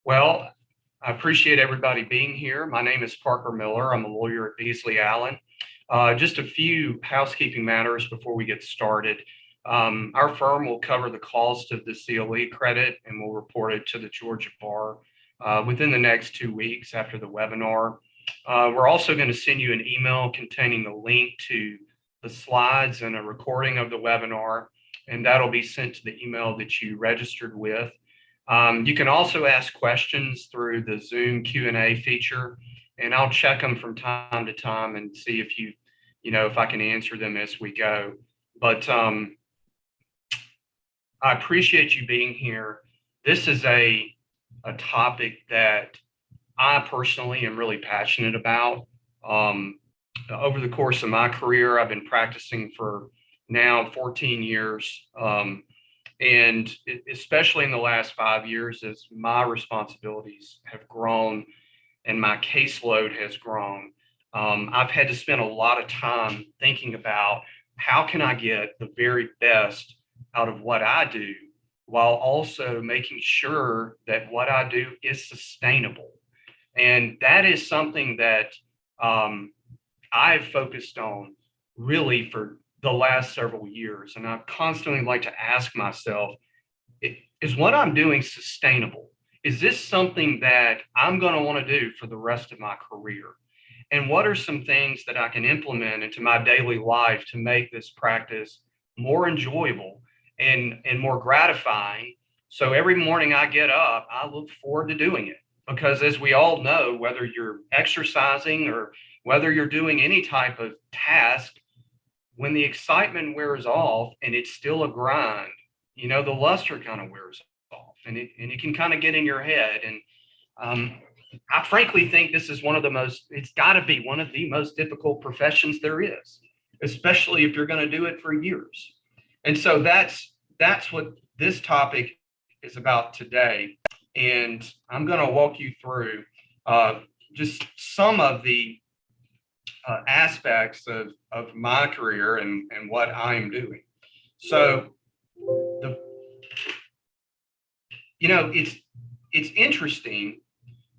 Well, I appreciate everybody being here. My name is Parker Miller. I'm a lawyer at Beasley Allen. Just a few housekeeping matters before we get started. Our firm will cover the cost of the CLE credit and will report it to the Georgia Bar within the next 2 weeks after the webinar. We're also going to send you an email containing the link to the slides and a recording of the webinar, and that'll be sent to the email that you registered with. You can also ask questions through the Zoom Q&A feature, and I'll check them from time to time and see if if I can answer them as we go. But I appreciate you being here. This is a topic that I personally am really passionate about. Over the course of my career, I've been practicing for now 14 years. And especially in the last 5 years, as my responsibilities have grown and my caseload has grown, I've had to spend a lot of time thinking about how can I get the very best out of what I do, while also making sure that what I do is sustainable. And that is something that I've focused on really for the last several years. And I constantly like to ask myself, is what I'm doing sustainable? Is this something that I'm going to want to do for the rest of my career? And what are some things that I can implement into my daily life to make this practice more enjoyable and more gratifying? So every morning I get up, I look forward to doing it. Because as we all know, whether you're exercising or whether you're doing any type of task, when the excitement wears off and it's still a grind, the luster kind of wears off, and it can kind of get in your head. And I frankly think this is it's got to be one of the most difficult professions there is, especially if you're going to do it for years. And so that's what this topic is about today. And I'm going to walk you through just some of the aspects of my career and what I'm doing. So it's interesting.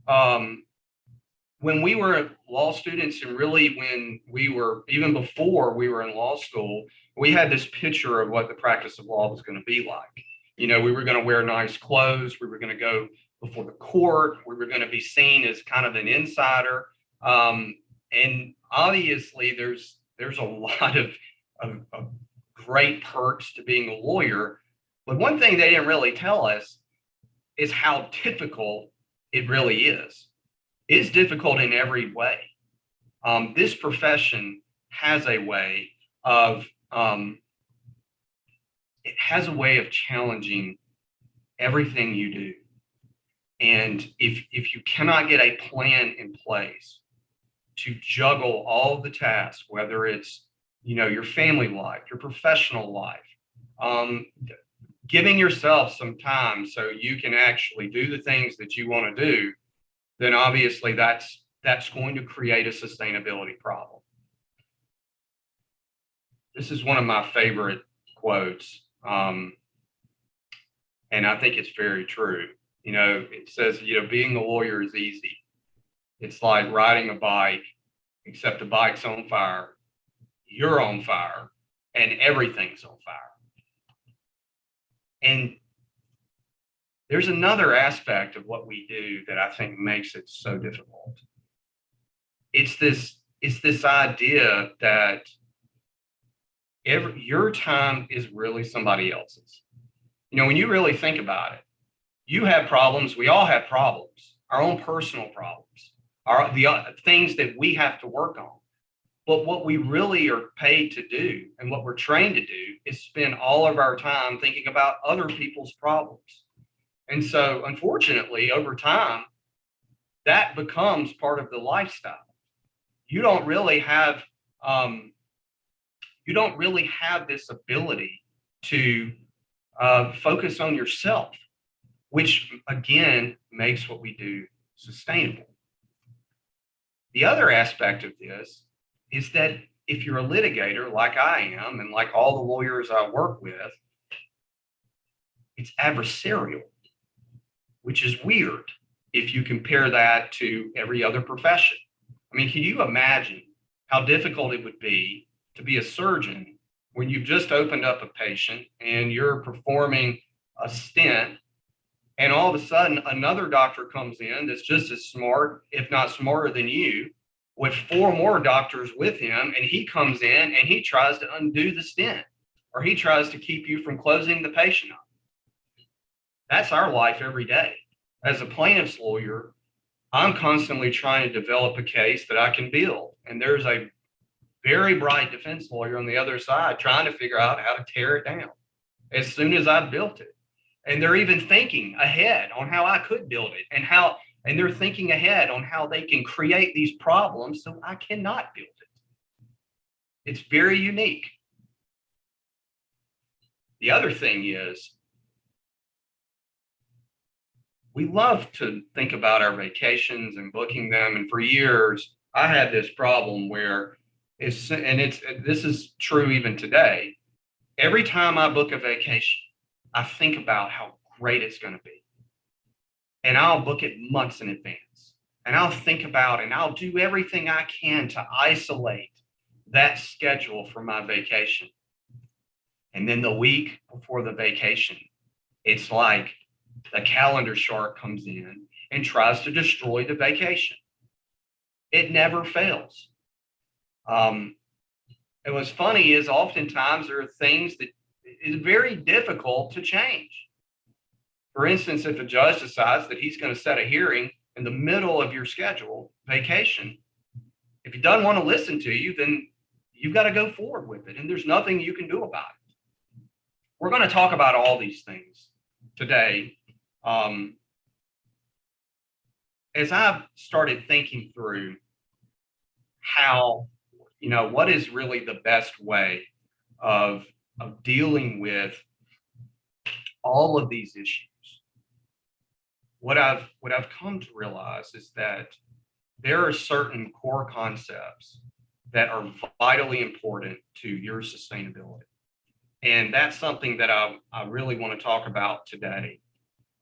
When we were law students, and really when we were, even before we were in law school, we had this picture of what the practice of law was going to be like. We were going to wear nice clothes. We were going to go before the court. We were going to be seen as kind of an insider. And obviously, there's a lot of great perks to being a lawyer. But one thing they didn't really tell us is how difficult it really is. It's difficult in every way. This profession has a way of challenging everything you do. And if you cannot get a plan in place to juggle all of the tasks, whether it's, your family life, your professional life, giving yourself some time so you can actually do the things that you want to do, then obviously that's going to create a sustainability problem. This is one of my favorite quotes. And I think it's very true. It says, being a lawyer is easy. It's like riding a bike, except the bike's on fire, you're on fire, and everything's on fire. And there's another aspect of what we do that I think makes it so difficult. It's this idea that your time is really somebody else's. When you really think about it, you have problems. We all have problems, our own personal problems, the things that we have to work on. But what we really are paid to do and what we're trained to do is spend all of our time thinking about other people's problems. And so, unfortunately, over time, that becomes part of the lifestyle. You don't really have this ability to focus on yourself, which again makes what we do sustainable. The other aspect of this is that if you're a litigator like I am, and like all the lawyers I work with, it's adversarial, which is weird if you compare that to every other profession. I mean, can you imagine how difficult it would be a surgeon when you've just opened up a patient and you're performing a stent, and all of a sudden another doctor comes in that's just as smart, if not smarter than you, with four more doctors with him, and he comes in and he tries to undo the stent, or he tries to keep you from closing the patient up. That's our life every day. As a plaintiff's lawyer, I'm constantly trying to develop a case that I can build. And there's a very bright defense lawyer on the other side trying to figure out how to tear it down as soon as I built it. And they're even thinking ahead on how I could build it, and they're thinking ahead on how they can create these problems so I cannot build it. It's very unique. The other thing is, we love to think about our vacations and booking them. And for years, I had this problem where this is true even today. Every time I book a vacation, I think about how great it's going to be. And I'll book it months in advance. And I'll think about and I'll do everything I can to isolate that schedule for my vacation. And then the week before the vacation, it's like the calendar shark comes in and tries to destroy the vacation. It never fails. And what's funny is oftentimes there are things that is very difficult to change. For instance, if a judge decides that he's going to set a hearing in the middle of your scheduled vacation, if he doesn't want to listen to you, then you've got to go forward with it. And there's nothing you can do about it. We're going to talk about all these things today. As I've started thinking through how, what is really the best way of dealing with all of these issues, what I've come to realize is that there are certain core concepts that are vitally important to your sustainability. And that's something that I really want to talk about today.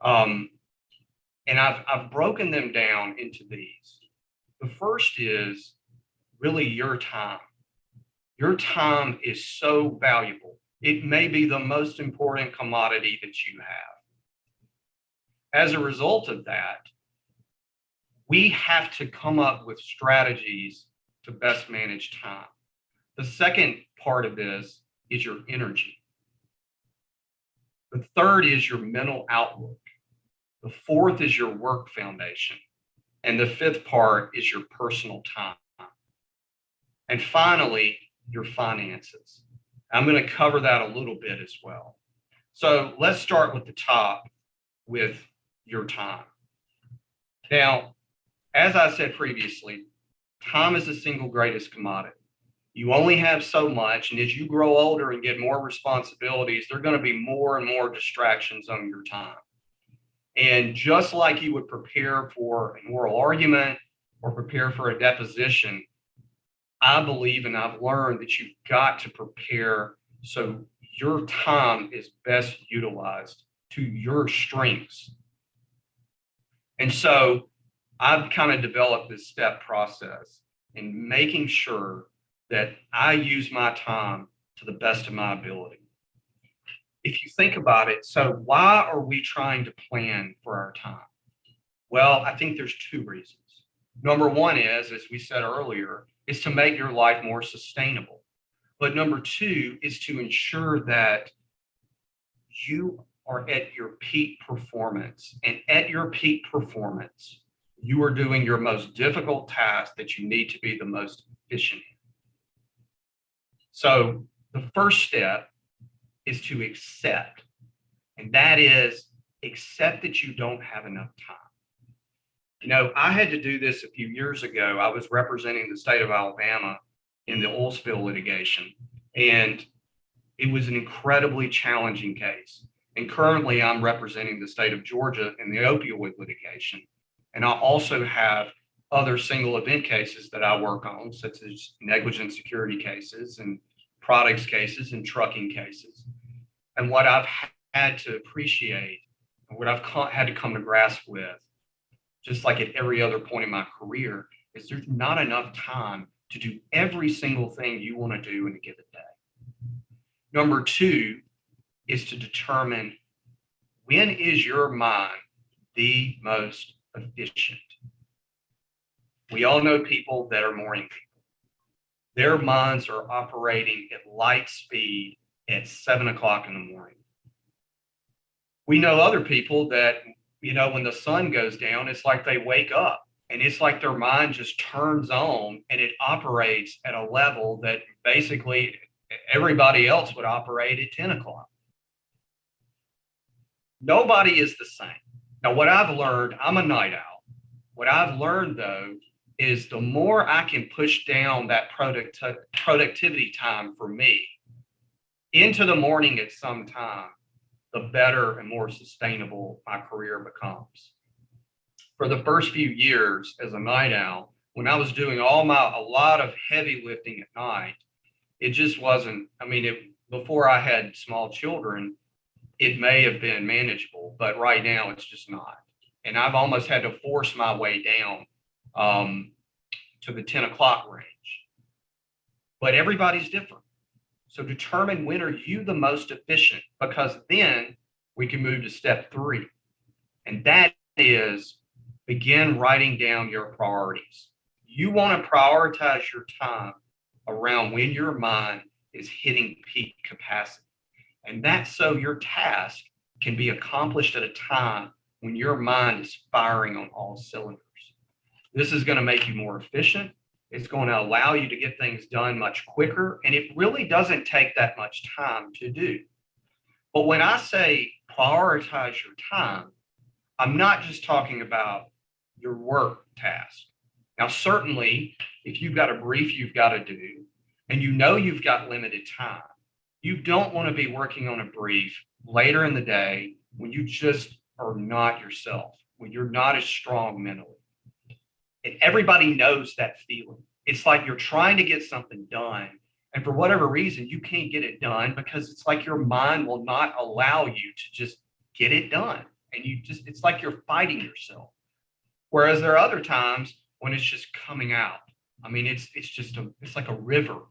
And I've broken them down into these. The first is really your time. Your time is so valuable. It may be the most important commodity that you have. As a result of that, we have to come up with strategies to best manage time. The second part of this is your energy. The third is your mental outlook. The fourth is your work foundation. And the fifth part is your personal time. And finally, your finances. I'm going to cover that a little bit as well. So let's start with the top with your time. Now, as I said previously, time is the single greatest commodity. You only have so much, and as you grow older and get more responsibilities, there are going to be more and more distractions on your time. And just like you would prepare for an oral argument or prepare for a deposition, I believe and I've learned that you've got to prepare so your time is best utilized to your strengths. And so I've kind of developed this step process in making sure that I use my time to the best of my ability. If you think about it, so why are we trying to plan for our time? Well, I think there's two reasons. Number one is, as we said earlier, is to make your life more sustainable. But number two is to ensure that you are at your peak performance. And at your peak performance, you are doing your most difficult task that you need to be the most efficient in. So the first step is to accept, and that is accept that you don't have enough time. I had to do this a few years ago. I was representing the state of Alabama in the oil spill litigation, and it was an incredibly challenging case. And currently I'm representing the state of Georgia in the opioid litigation. And I also have other single event cases that I work on, such as negligent security cases and products cases and trucking cases. And what I've had to appreciate and what I've had to come to grasp with just like at every other point in my career, is there's not enough time to do every single thing you want to do in a given day. Number two is to determine, when is your mind the most efficient? We all know people that are morning people. Their minds are operating at light speed at 7 o'clock in the morning. We know other people that, when the sun goes down, it's like they wake up and it's like their mind just turns on and it operates at a level that basically everybody else would operate at 10 o'clock. Nobody is the same. Now, what I've learned, I'm a night owl. What I've learned, though, is the more I can push down that productivity time for me into the morning at some time, the better and more sustainable my career becomes. For the first few years as a night owl, when I was doing a lot of heavy lifting at night, it just wasn't, before I had small children, it may have been manageable, but right now it's just not. And I've almost had to force my way down to the 10 o'clock range. But everybody's different. So determine, when are you the most efficient, because then we can move to step 3. And that is, begin writing down your priorities. You want to prioritize your time around when your mind is hitting peak capacity. And that's so your task can be accomplished at a time when your mind is firing on all cylinders. This is going to make you more efficient. It's going to allow you to get things done much quicker. And it really doesn't take that much time to do. But when I say prioritize your time, I'm not just talking about your work task. Now, certainly, if you've got a brief you've got to do, and you've got limited time, you don't want to be working on a brief later in the day when you just are not yourself, when you're not as strong mentally. And everybody knows that feeling. It's like you're trying to get something done, and for whatever reason, you can't get it done because it's like your mind will not allow you to just get it done. And it's like you're fighting yourself. Whereas there are other times when it's just coming out. It's like a river.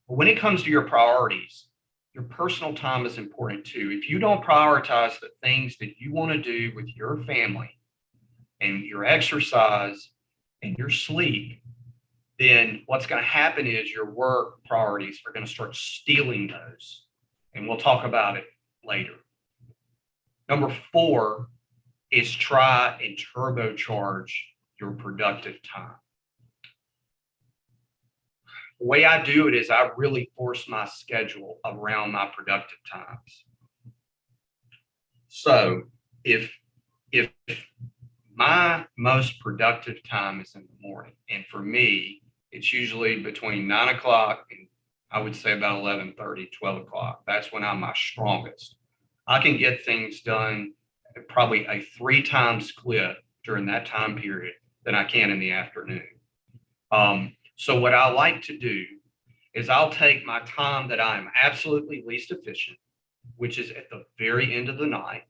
When it comes to your priorities, your personal time is important too. If you don't prioritize the things that you want to do with your family and your exercise and your sleep, then what's going to happen is your work priorities are going to start stealing those. And we'll talk about it later. Number 4 is try and turbocharge your productive time. The way I do it is I really force my schedule around my productive times. So if my most productive time is in the morning, and for me, it's usually between 9 o'clock and I would say about 11:30, 12 o'clock. That's when I'm my strongest. I can get things done at probably a 3 times clip during that time period than I can in the afternoon. So what I like to do is I'll take my time that I'm absolutely least efficient, which is at the very end of the night,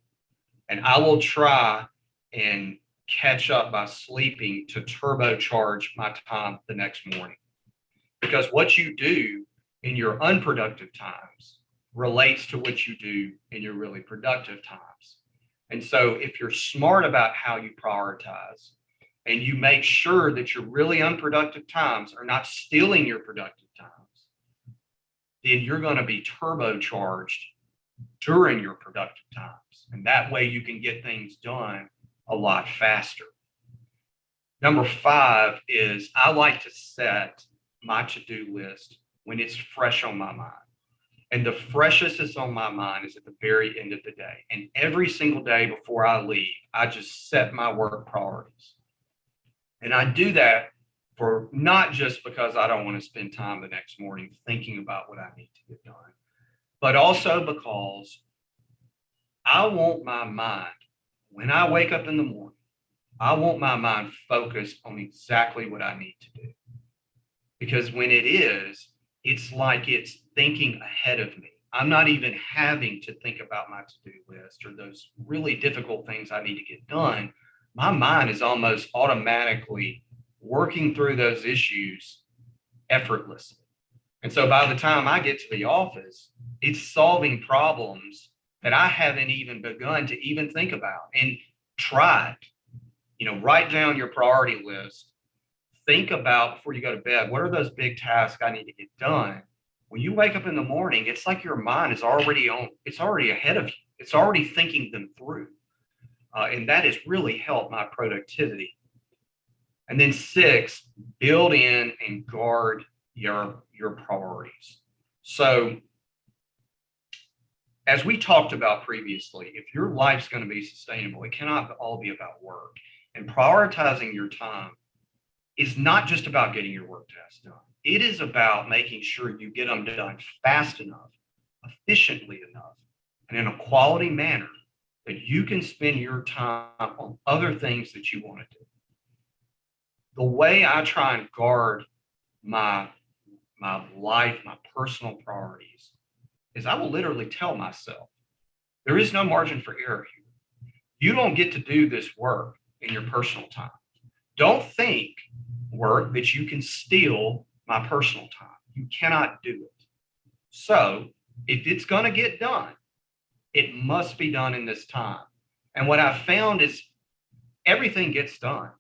and I will try and catch up by sleeping to turbocharge my time the next morning. Because what you do in your unproductive times relates to what you do in your really productive times. And so if you're smart about how you prioritize, and you make sure that your really unproductive times are not stealing your productive times, then you're going to be turbocharged during your productive times. And that way you can get things done a lot faster. Number 5 is I like to set my to-do list when it's fresh on my mind. And the freshest is on my mind is at the very end of the day. And every single day before I leave, I just set my work priorities. And I do that for not just because I don't want to spend time the next morning thinking about what I need to get done, but also because I want my mind, when I wake up in the morning, I want my mind focused on exactly what I need to do. Because when it is, it's like it's thinking ahead of me. I'm not even having to think about my to-do list or those really difficult things I need to get done. My mind is almost automatically working through those issues effortlessly. And so by the time I get to the office, it's solving problems that I haven't even begun to even think about. And try it. Write down your priority list. Think about before you go to bed, what are those big tasks I need to get done? When you wake up in the morning, it's like your mind is already it's already ahead of you. It's already thinking them through. And that has really helped my productivity. And then 6, build in and guard your priorities. So as we talked about previously, if your life's going to be sustainable, it cannot all be about work. And prioritizing your time is not just about getting your work tasks done. It is about making sure you get them done fast enough, efficiently enough, and in a quality manner that you can spend your time on other things that you want to do. The way I try and guard my life, my personal priorities, is I will literally tell myself, there is no margin for error here. You don't get to do this work in your personal time. Don't think, work, that you can steal my personal time. You cannot do it. So if it's going to get done, it must be done in this time. And what I've found is everything gets done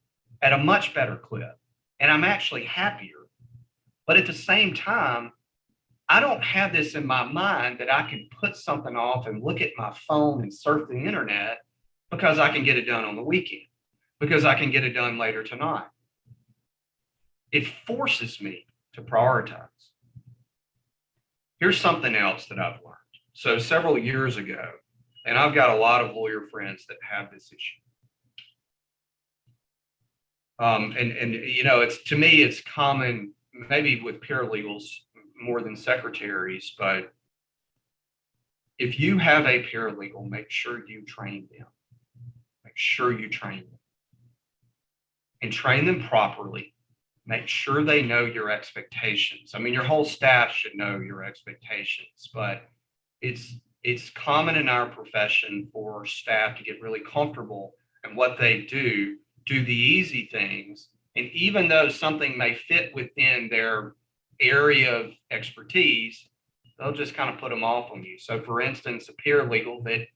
at a much better clip. And I'm actually happier. But at the same time, I don't have this in my mind that I can put something off and look at my phone and surf the internet because I can get it done on the weekend, because I can get it done later tonight. It forces me to prioritize. Here's something else that I've learned. So several years ago, and I've got a lot of lawyer friends that have this issue. It's, to me, it's common, maybe with paralegals more than secretaries, but if you have a paralegal, make sure you train them. Make sure you train them. And train them properly. Make sure they know your expectations. I mean, your whole staff should know your expectations, but it's common in our profession for staff to get really comfortable in what they do the easy things. And even though something may fit within their area of expertise, they'll just kind of put them off on you. So for instance, a paralegal that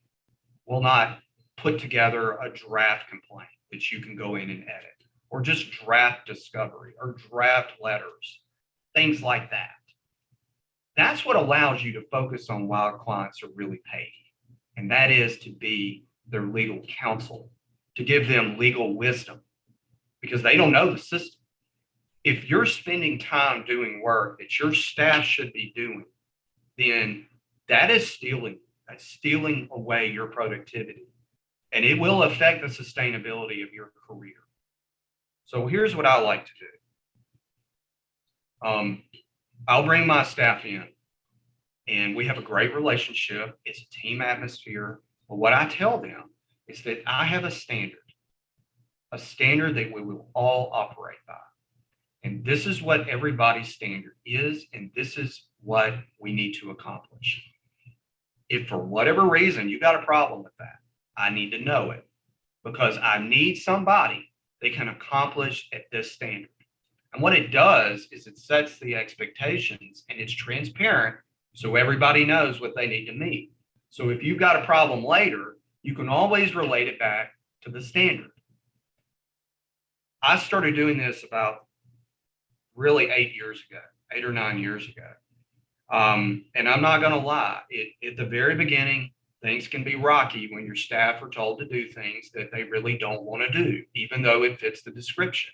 will not put together a draft complaint that you can go in and edit, or just draft discovery or draft letters, things like that. That's what allows you to focus on why clients are really paid. And that is to be their legal counsel, to give them legal wisdom, because they don't know the system. If you're spending time doing work that your staff should be doing, then that is stealing. That's stealing away your productivity. And it will affect the sustainability of your career. So here's what I like to do. I'll bring my staff in, and we have a great relationship. It's a team atmosphere. But what I tell them is that I have a standard that we will all operate by. And this is what everybody's standard is, and this is what we need to accomplish. If for whatever reason you got a problem with that, I need to know it, because I need somebody that can accomplish at this standard. And what it does is it sets the expectations, and it's transparent, so everybody knows what they need to meet. So if you've got a problem later, you can always relate it back to the standard. I started doing this about really 8 or 9 years ago. And I'm not going to lie, at the very beginning, things can be rocky when your staff are told to do things that they really don't want to do, even though it fits the description.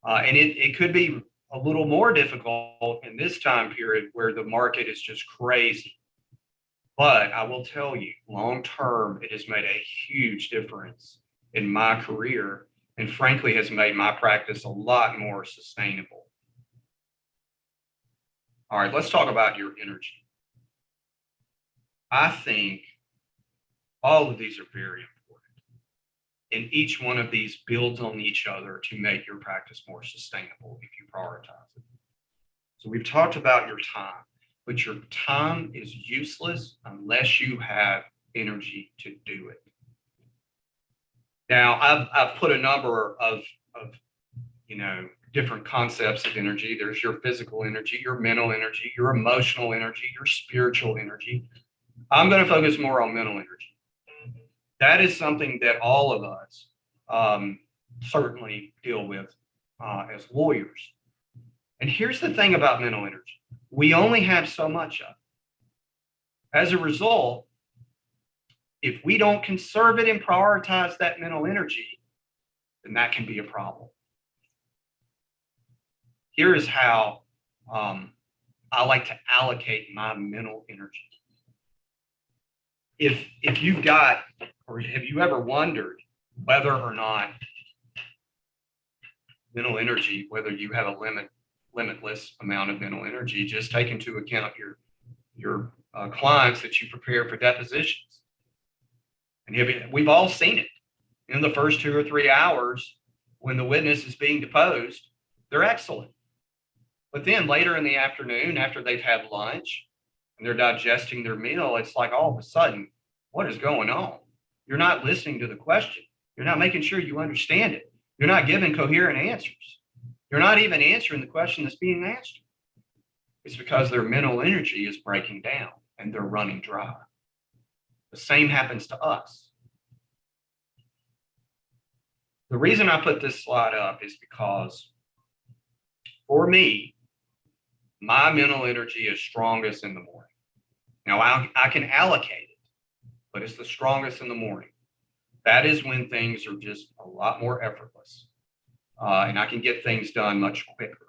And it could be a little more difficult in this time period where the market is just crazy. But I will tell you, long term, it has made a huge difference in my career, and frankly has made my practice a lot more sustainable. All right, let's talk about your energy. I think all of these are very important, and each one of these builds on each other to make your practice more sustainable if you prioritize it. So we've talked about your time. but your time is useless unless you have energy to do it. Now, I've put a number of different concepts of energy. There's your physical energy, your mental energy, your emotional energy, your spiritual energy. I'm going to focus more on mental energy. That is something that all of us certainly deal with as lawyers. And here's the thing about mental energy. We only have so much of it. As a result, if we don't conserve it and prioritize that mental energy, then that can be a problem. Here is how I like to allocate my mental energy. If you've got, or have you ever wondered whether or not mental energy, whether you have a limitless amount of mental energy, just take into account your clients that you prepare for depositions. And we've all seen it. In the first 2 or 3 hours, when the witness is being deposed, they're excellent. But then later in the afternoon, after they've had lunch and they're digesting their meal, it's like all of a sudden, what is going on? You're not listening to the question. You're not making sure you understand it. You're not giving coherent answers. You're not even answering the question that's being asked. It's because their mental energy is breaking down and they're running dry. The same happens to us. The reason I put this slide up is because for me, my mental energy is strongest in the morning. Now, I can allocate it, but it's the strongest in the morning. That is when things are just a lot more effortless, and I can get things done much quicker.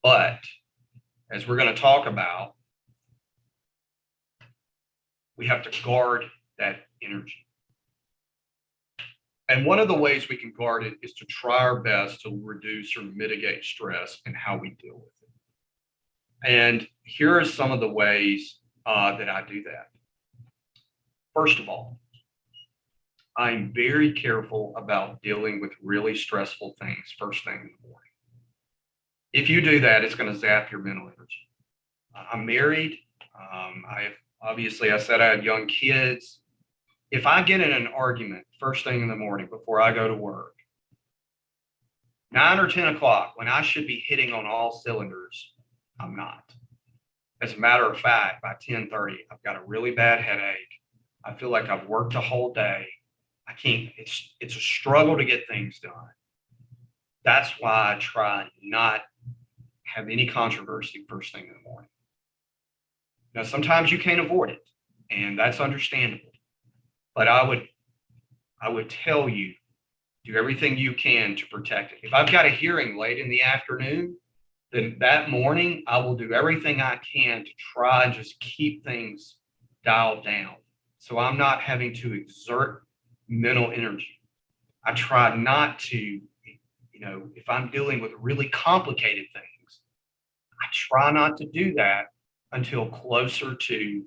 But as we're going to talk about, we have to guard that energy. And one of the ways we can guard it is to try our best to reduce or mitigate stress and how we deal with it. And here are some of the ways that I do that. First of all, I'm very careful about dealing with really stressful things first thing in the morning. If you do that, it's going to zap your mental energy. I'm married. I said I had young kids. If I get in an argument first thing in the morning before I go to work, 9 or 10 o'clock, when I should be hitting on all cylinders, I'm not. As a matter of fact, by 10:30, I've got a really bad headache. I feel like I've worked the whole day. I can't, it's a struggle to get things done. That's why I try not have any controversy first thing in the morning. Now, sometimes you can't avoid it, and that's understandable. But I would tell you, do everything you can to protect it. If I've got a hearing late in the afternoon, then that morning I will do everything I can to try and just keep things dialed down. So I'm not having to exert mental energy. I try not to, if I'm dealing with really complicated things, I try not to do that until closer to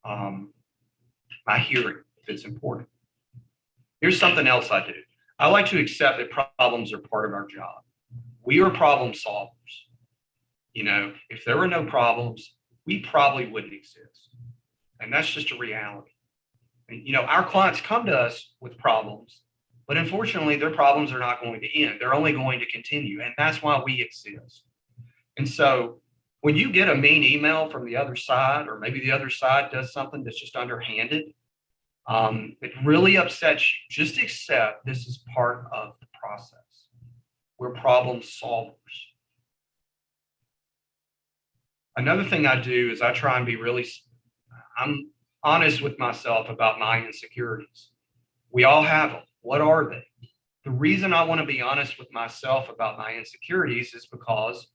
my hearing, if it's important. Here's something else I do. I like to accept that problems are part of our job. We are problem solvers. If there were no problems, we probably wouldn't exist. And that's just a reality. And, our clients come to us with problems, but unfortunately, their problems are not going to end. They're only going to continue. And that's why we exist. And so when you get a mean email from the other side, or maybe the other side does something that's just underhanded, it really upsets you. Just accept this is part of the process. We're problem solvers. Another thing I do is I try and I'm honest with myself about my insecurities. We all have them. What are they? The reason I want to be honest with myself about my insecurities is because,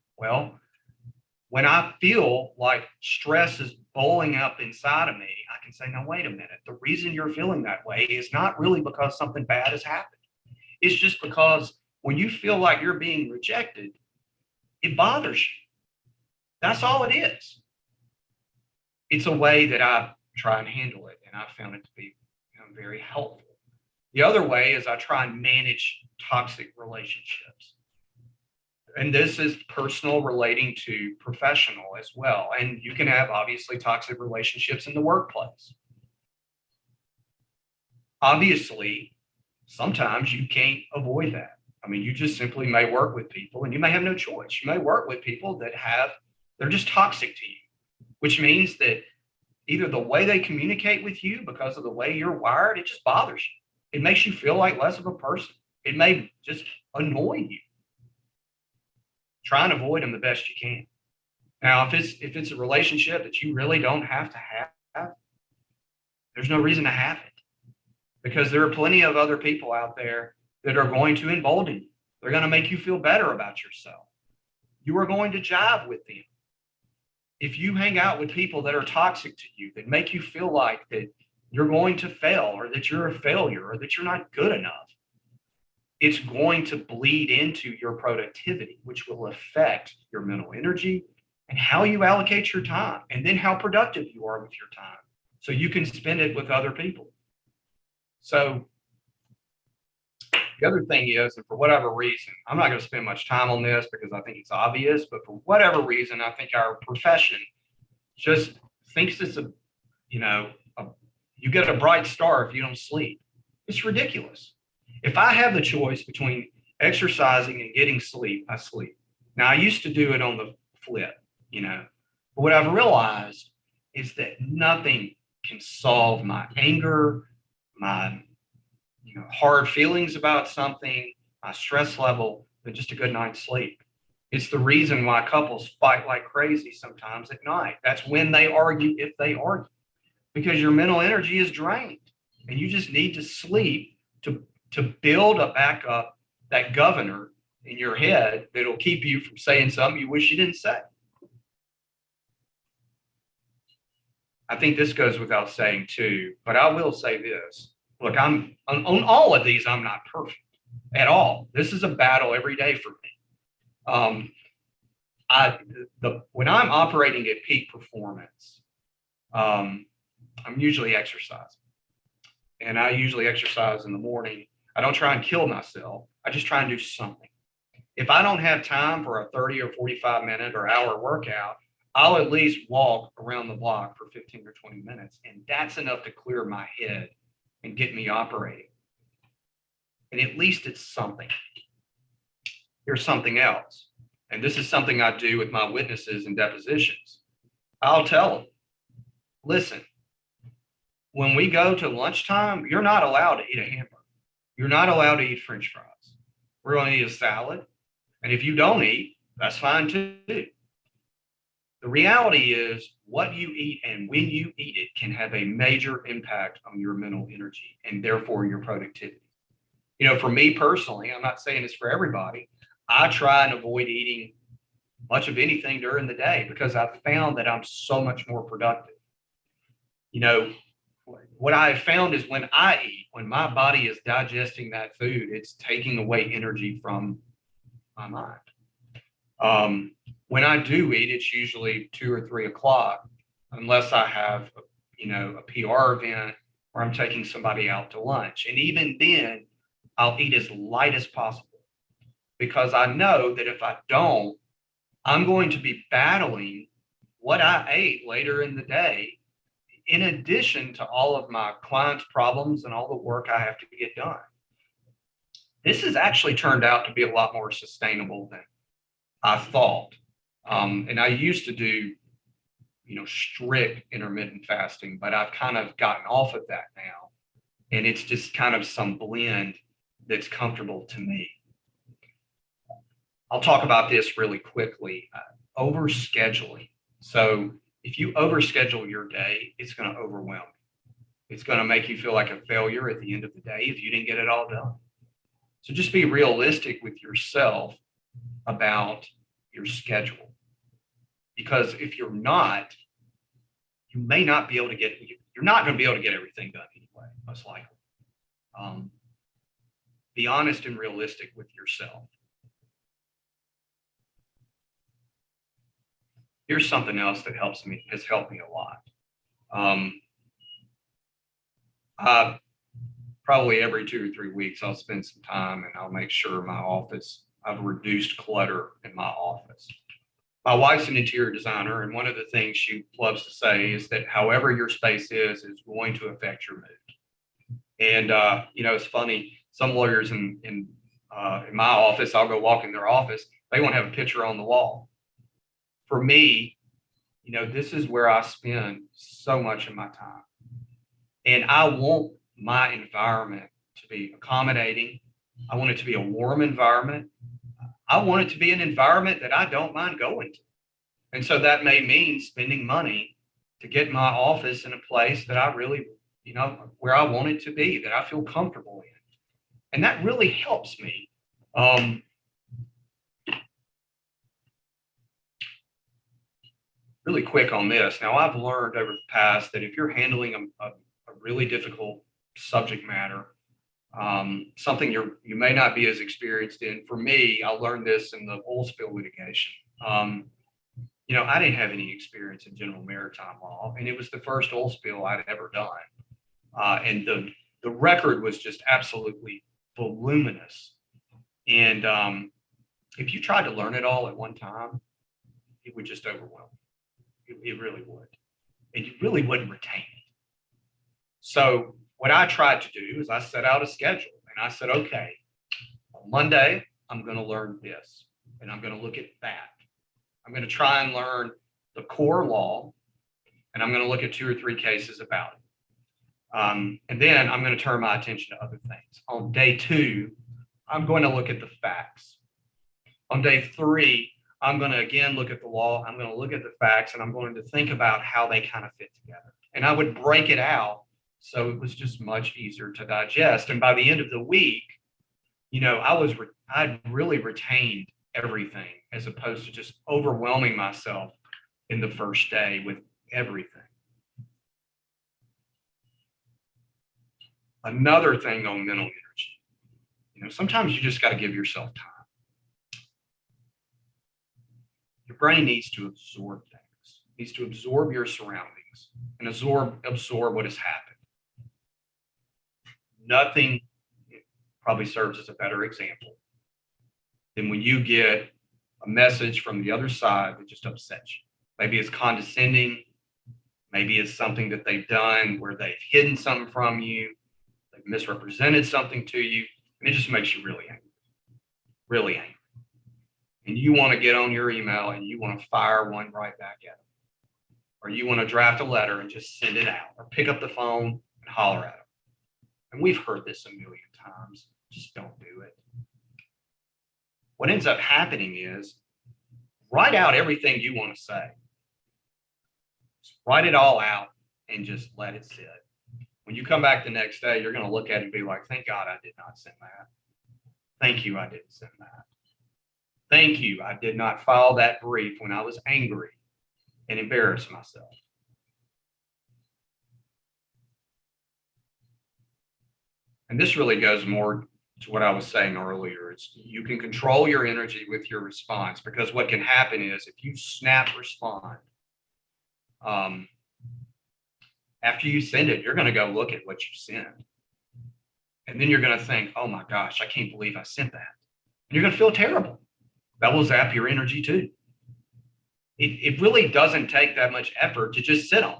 when I feel like stress is bowling up inside of me, I can say, no, wait a minute. The reason you're feeling that way is not really because something bad has happened. It's just because when you feel like you're being rejected, it bothers you. That's all it is. It's a way that I try and handle it, and I found it to be very helpful. The other way is I try and manage toxic relationships. And this is personal relating to professional as well. And you can have obviously toxic relationships in the workplace. Obviously, sometimes you can't avoid that. I mean, you just simply may work with people and you may have no choice. You may work with people that they're just toxic to you, which means that either the way they communicate with you because of the way you're wired, it just bothers you. It makes you feel like less of a person. It may just annoy you. Try and avoid them the best you can. Now, if it's a relationship that you really don't have to have, there's no reason to have it because there are plenty of other people out there that are going to embolden you. They're going to make you feel better about yourself. You are going to jive with them. If you hang out with people that are toxic to you, that make you feel like that you're going to fail or that you're a failure or that you're not good enough, it's going to bleed into your productivity, which will affect your mental energy and how you allocate your time, and then how productive you are with your time so you can spend it with other people. So the other thing is, and for whatever reason, I'm not going to spend much time on this because I think it's obvious, but for whatever reason, I think our profession just thinks it's you get a bright star if you don't sleep. It's ridiculous. If I have the choice between exercising and getting sleep, I sleep. Now, I used to do it on the flip, but what I've realized is that nothing can solve my anger, my hard feelings about something, my stress level, than just a good night's sleep. It's the reason why couples fight like crazy sometimes at night. That's when they argue, if they argue, because your mental energy is drained and you just need to sleep to build a back up that governor in your head that'll keep you from saying something you wish you didn't say. I think this goes without saying too, but I will say this. Look, I'm on all of these, I'm not perfect at all. This is a battle every day for me. When I'm operating at peak performance, I'm usually exercising. And I usually exercise in the morning. I don't try and kill myself. I just try and do something. If I don't have time for a 30 or 45 minute or hour workout, I'll at least walk around the block for 15 or 20 minutes. And that's enough to clear my head and get me operating. And at least it's something. Here's something else. And this is something I do with my witnesses and depositions. I'll tell them, listen, when we go to lunchtime, you're not allowed to eat a hamburger. You're not allowed to eat French fries. We're going to eat a salad. And if you don't eat, that's fine too. The reality is what you eat and when you eat it can have a major impact on your mental energy and therefore your productivity. For me personally, I'm not saying this for everybody. I try and avoid eating much of anything during the day because I've found that I'm so much more productive. What I have found is when I eat, when my body is digesting that food, it's taking away energy from my mind. When I do eat, it's usually 2 or 3 o'clock, unless I have, a PR event or I'm taking somebody out to lunch. And even then, I'll eat as light as possible because I know that if I don't, I'm going to be battling what I ate later in the day, in addition to all of my clients' problems and all the work I have to get done. This has actually turned out to be a lot more sustainable than I thought. And I used to do, strict intermittent fasting, but I've kind of gotten off of that now. And it's just kind of some blend that's comfortable to me. I'll talk about this really quickly. Overscheduling. So if you overschedule your day, it's going to overwhelm you. It's going to make you feel like a failure at the end of the day if you didn't get it all done. So just be realistic with yourself about your schedule. Because if you're not, you may not be able to you're not going to be able to get everything done anyway, most likely. Be honest and realistic with yourself. Here's something else that has helped me a lot. Probably every 2 or 3 weeks, I'll spend some time and I'll make sure my office I've reduced clutter in my office. My wife's an interior designer, and one of the things she loves to say is that however your space is going to affect your mood. And it's funny. Some lawyers in my office, I'll go walk in their office. They won't have a picture on the wall. For me, this is where I spend so much of my time, and I want my environment to be accommodating. I want it to be a warm environment. I want it to be an environment that I don't mind going to. And so that may mean spending money to get my office in a place that I really, where I want it to be, that I feel comfortable in. And that really helps me. Really quick on this. Now, I've learned over the past that if you're handling a really difficult subject matter, something you may not be as experienced in. For me, I learned this in the oil spill litigation. I didn't have any experience in general maritime law, and it was the first oil spill I'd ever done. And the record was just absolutely voluminous. And if you tried to learn it all at one time, it would just overwhelm you. It really would. And you really wouldn't retain it. So what I tried to do is I set out a schedule, and I said, okay, on Monday, I'm going to learn this, and I'm going to look at that. I'm going to try and learn the core law, and I'm going to look at 2 or 3 cases about it. And then I'm going to turn my attention to other things. On day 2, I'm going to look at the facts. On day 3, I'm going to again look at the law. I'm going to look at the facts, and I'm going to think about how they kind of fit together. And I would break it out so it was just much easier to digest. And by the end of the week, I'd really retained everything as opposed to just overwhelming myself in the first day with everything. Another thing on mental energy, sometimes you just got to give yourself time. Your brain needs to absorb things, needs to absorb your surroundings and absorb what has happened. Nothing probably serves as a better example than when you get a message from the other side that just upsets you. Maybe it's condescending. Maybe it's something that they've done where they've hidden something from you. They've misrepresented something to you. And it just makes you really angry. Really angry. And you want to get on your email and you want to fire one right back at them. Or you want to draft a letter and just send it out. Or pick up the phone and holler at them. And we've heard this a million times. Just don't do it. What ends up happening is write out everything you want to say. Just write it all out and just let it sit. When you come back the next day, you're going to look at it and be like, thank God I did not send that. Thank you, I didn't send that. Thank you, I did not file that brief when I was angry and embarrass myself. And this really goes more to what I was saying earlier. It's you can control your energy with your response, because what can happen is if you snap respond, after you send it, you're going to go look at what you sent. And then you're going to think, oh my gosh, I can't believe I sent that. And you're going to feel terrible. That will zap your energy too. It really doesn't take that much effort to just sit on it.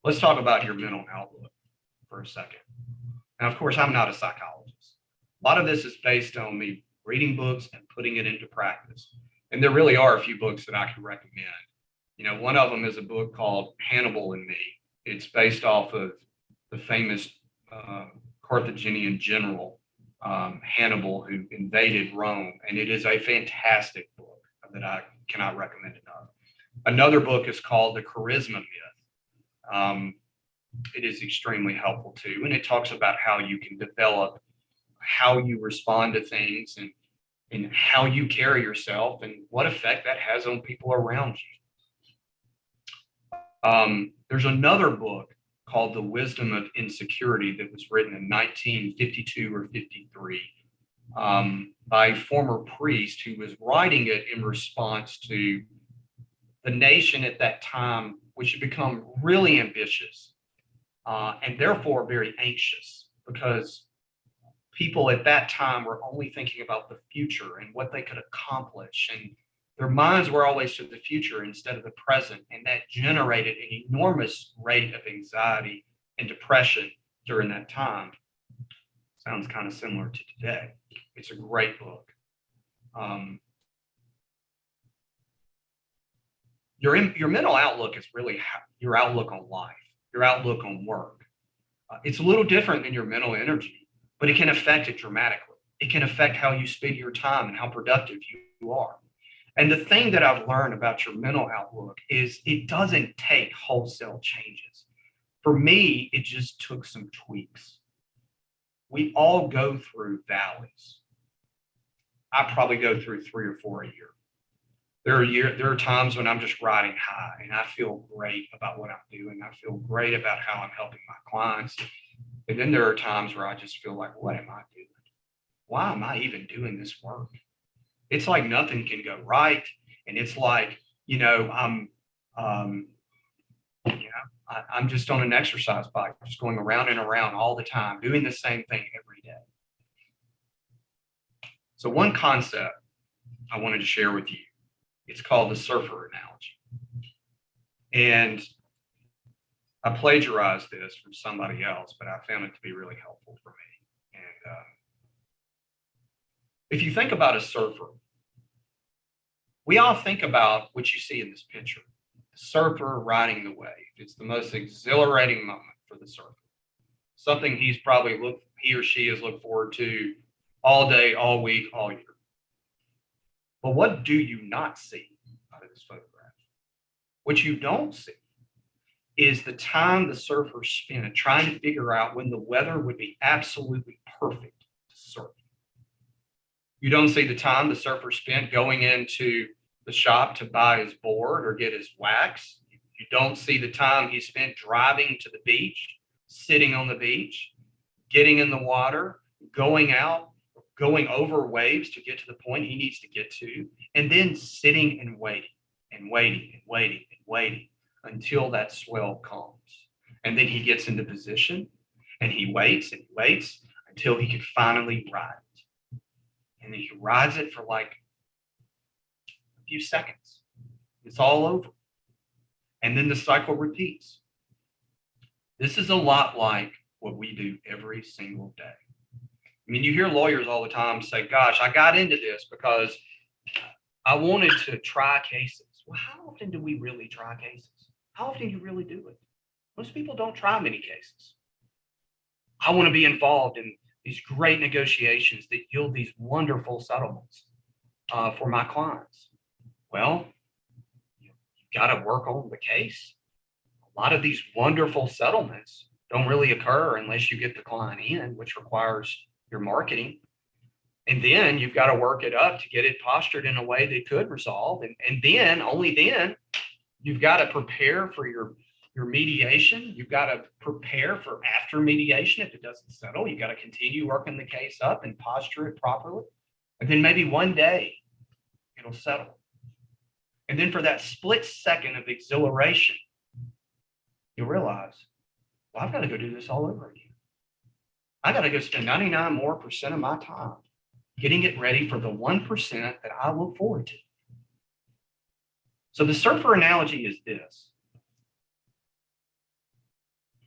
Let's talk about your mental outlook for a second. Now, of course, I'm not a psychologist. A lot of this is based on me reading books and putting it into practice. And there really are a few books that I can recommend. One of them is a book called Hannibal and Me. It's based off of the famous Carthaginian general, Hannibal, who invaded Rome. And it is a fantastic book that I cannot recommend enough. Another book is called The Charisma Myth. It is extremely helpful too. And it talks about how you can develop how you respond to things and how you carry yourself and what effect that has on people around you. There's another book called The Wisdom of Insecurity that was written in 1952 or 53 by a former priest who was writing it in response to the nation at that time, which had become really ambitious and therefore very anxious, because people at that time were only thinking about the future and what they could accomplish. And their minds were always to the future instead of the present. And that generated an enormous rate of anxiety and depression during that time. Sounds kind of similar to today. It's a great book. Your mental outlook is really your outlook on life, your outlook on work. It's a little different than your mental energy, but it can affect it dramatically. It can affect how you spend your time and how productive you are. And the thing that I've learned about your mental outlook is it doesn't take wholesale changes. For me, it just took some tweaks. We all go through valleys. I probably go through 3 or 4 a year. There are times when I'm just riding high and I feel great about what I'm doing. I feel great about how I'm helping my clients. And then there are times where I just feel like, what am I doing? Why am I even doing this work? It's like nothing can go right. And it's like, I'm just on an exercise bike, just going around and around all the time, doing the same thing every day. So one concept I wanted to share with you, it's called the surfer analogy. And I plagiarized this from somebody else, but I found it to be really helpful for me. And if you think about a surfer, we all think about what you see in this picture, the surfer riding the wave. It's the most exhilarating moment for the surfer. Something he or she has looked forward to all day, all week, all year. But what do you not see out of this photograph? What you don't see is the time the surfer spent trying to figure out when the weather would be absolutely perfect to surf. You don't see the time the surfer spent going into the shop to buy his board or get his wax. You don't see the time he spent driving to the beach, sitting on the beach, getting in the water, going out, going over waves to get to the point he needs to get to, and then sitting and waiting and waiting and waiting and waiting until that swell comes. And then he gets into position and he waits until he can finally ride it. And then he rides it for like a few seconds. It's all over. And then the cycle repeats. This is a lot like what we do every single day. I mean, you hear lawyers all the time say, gosh, I got into this because I wanted to try cases. Well, how often do we really try cases? How often do you really do it? Most people don't try many cases. I want to be involved in these great negotiations that yield these wonderful settlements for my clients. Well, you've got to work on the case. A lot of these wonderful settlements don't really occur unless you get the client in, which requires your marketing. And then you've got to work it up to get it postured in a way that could resolve. And then, only then, you've got to prepare for your mediation. You've got to prepare for after mediation. If it doesn't settle, you've got to continue working the case up and posture it properly. And then maybe one day it'll settle. And then for that split second of exhilaration, you'll realize, well, I've got to go do this all over again. I got to go spend 99% more of my time getting it ready for the 1% that I look forward to. So the surfer analogy is this.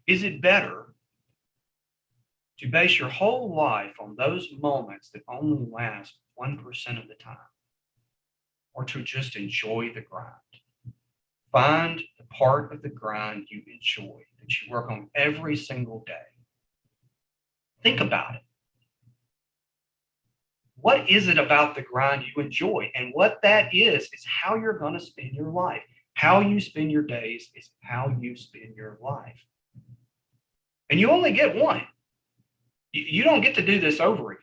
Is it better to base your whole life on those moments that only last 1% of the time, or to just enjoy the grind? Find the part of the grind you enjoy, that you work on every single day. Think about it. What is it about the grind you enjoy? And what that is how you're going to spend your life. How you spend your days is how you spend your life. And you only get one. You don't get to do this over again.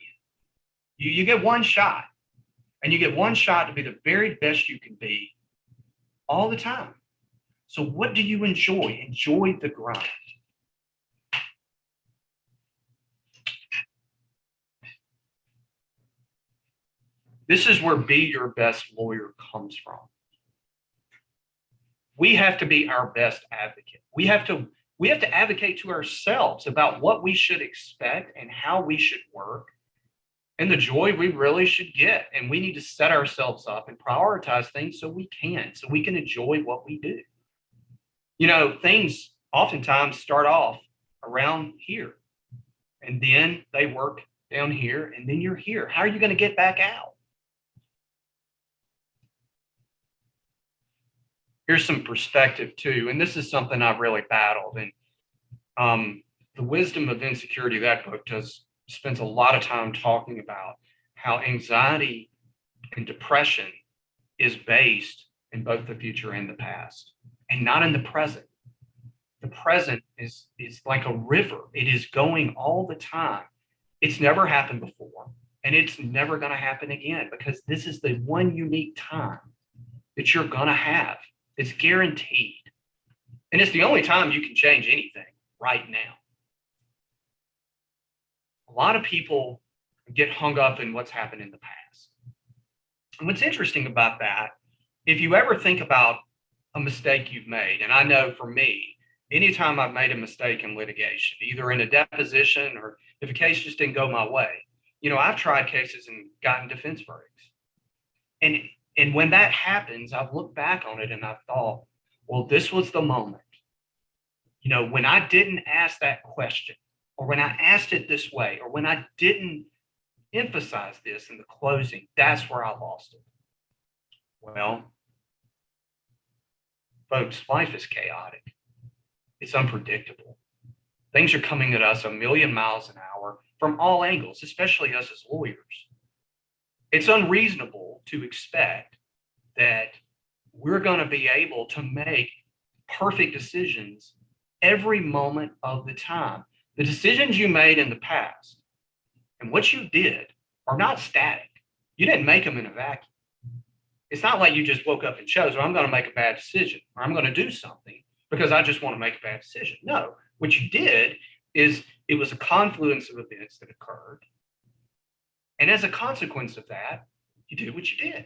You get one shot. And you get one shot to be the very best you can be all the time. So what do you enjoy? Enjoy the grind. This is where be your best lawyer comes from. We have to be our best advocate. We have to advocate to ourselves about what we should expect and how we should work and the joy we really should get. And we need to set ourselves up and prioritize things so we can enjoy what we do. Things oftentimes start off around here and then they work down here and then you're here. How are you going to get back out? Here's some perspective too. And this is something I've really battled. And The Wisdom of Insecurity, that book spends a lot of time talking about how anxiety and depression is based in both the future and the past and not in the present. The present is like a river. It is going all the time. It's never happened before, and it's never going to happen again because this is the one unique time that you're going to have. It's guaranteed. And it's the only time you can change anything right now. A lot of people get hung up in what's happened in the past. And what's interesting about that, if you ever think about a mistake you've made, and I know for me, anytime I've made a mistake in litigation, either in a deposition or if a case just didn't go my way, I've tried cases and gotten defense verdicts. And when that happens, I've looked back on it and I've thought, well, this was the moment. When I didn't ask that question, or when I asked it this way, or when I didn't emphasize this in the closing, that's where I lost it. Well, folks, life is chaotic. It's unpredictable. Things are coming at us a million miles an hour from all angles, especially us as lawyers. It's unreasonable to expect that we're going to be able to make perfect decisions every moment of the time. The decisions you made in the past and what you did are not static. You didn't make them in a vacuum. It's not like you just woke up and chose, well, I'm going to make a bad decision or I'm going to do something because I just want to make a bad decision. No, what you did is it was a confluence of events that occurred. And as a consequence of that, you did what you did.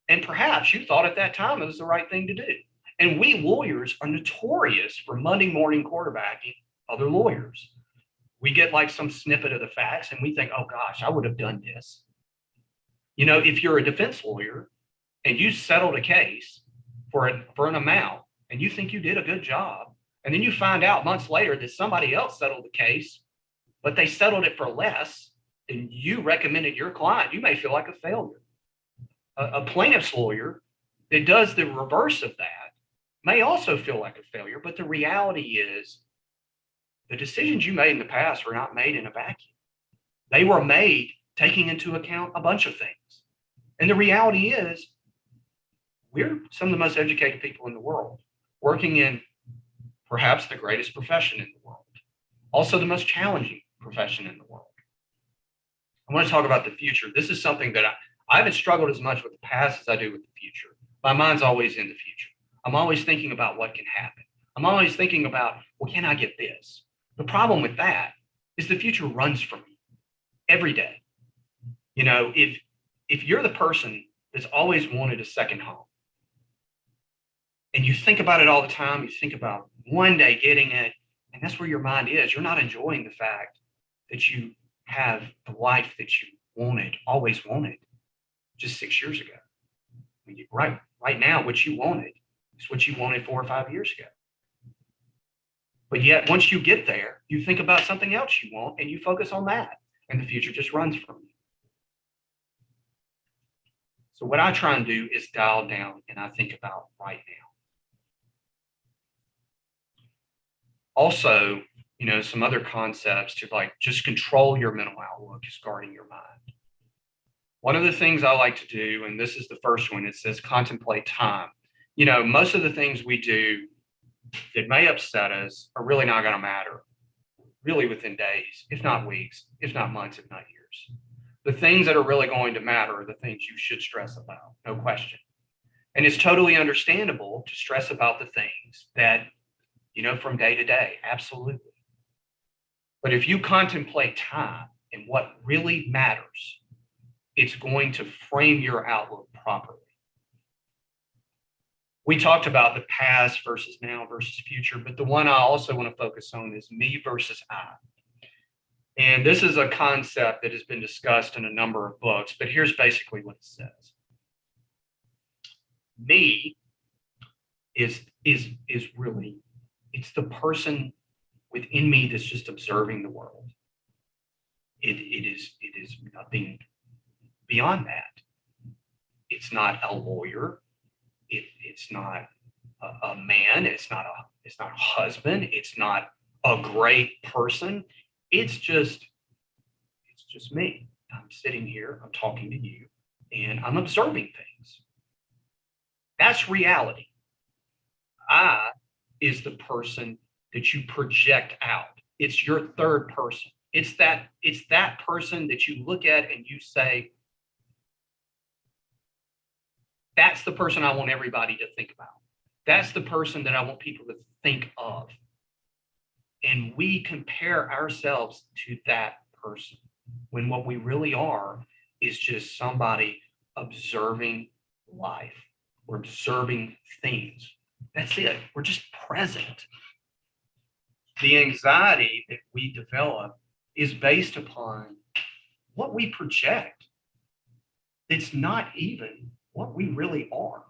And perhaps you thought at that time it was the right thing to do. And we lawyers are notorious for Monday morning quarterbacking other lawyers. We get like some snippet of the facts and we think, oh gosh, I would have done this. If you're a defense lawyer and you settled a case for an amount and you think you did a good job, and then you find out months later that somebody else settled the case, but they settled it for less than you recommended your client, you may feel like a failure. A plaintiff's lawyer that does the reverse of that may also feel like a failure, but the reality is the decisions you made in the past were not made in a vacuum. They were made taking into account a bunch of things. And the reality is we're some of the most educated people in the world, working in perhaps the greatest profession in the world, also the most challenging profession in the world. I want to talk about the future. This is something that I haven't struggled as much with the past as I do with the future. My mind's always in the future. I'm always thinking about what can happen. I'm always thinking about, well, can I get this? The problem with that is the future runs from me every day. If you're the person that's always wanted a second home and you think about it all the time, you think about one day getting it, and that's where your mind is. You're not enjoying the fact that you have the life that you always wanted, just 6 years ago. Right now, what you wanted is what you wanted 4 or 5 years ago. But yet, once you get there, you think about something else you want and you focus on that, and the future just runs from you. So what I try and do is dial down and I think about right now. Also, some other concepts to just control your mental outlook is guarding your mind. One of the things I like to do, and this is the first one, it says contemplate time. Most of the things we do that may upset us are really not going to matter, really within days, if not weeks, if not months, if not years. The things that are really going to matter are the things you should stress about, no question. And it's totally understandable to stress about the things that, from day to day, absolutely. But if you contemplate time and what really matters, it's going to frame your outlook properly. We talked about the past versus now versus future, but the one I also want to focus on is me versus I. And this is a concept that has been discussed in a number of books, but here's basically what it says. Me is really, it's the person within me that's just observing the world. It is nothing beyond that. It's not a lawyer. It's not a man. It's not a husband. It's not a great person. It's just me. I'm sitting here. I'm talking to you, and I'm observing things. That's reality. I is the person that you project out. It's your third person. It's that person that you look at and you say, that's the person I want everybody to think about. That's the person that I want people to think of. And we compare ourselves to that person when what we really are is just somebody observing life. We're observing things. That's it. We're just present. The anxiety that we develop is based upon what we project. It's not even what we really are.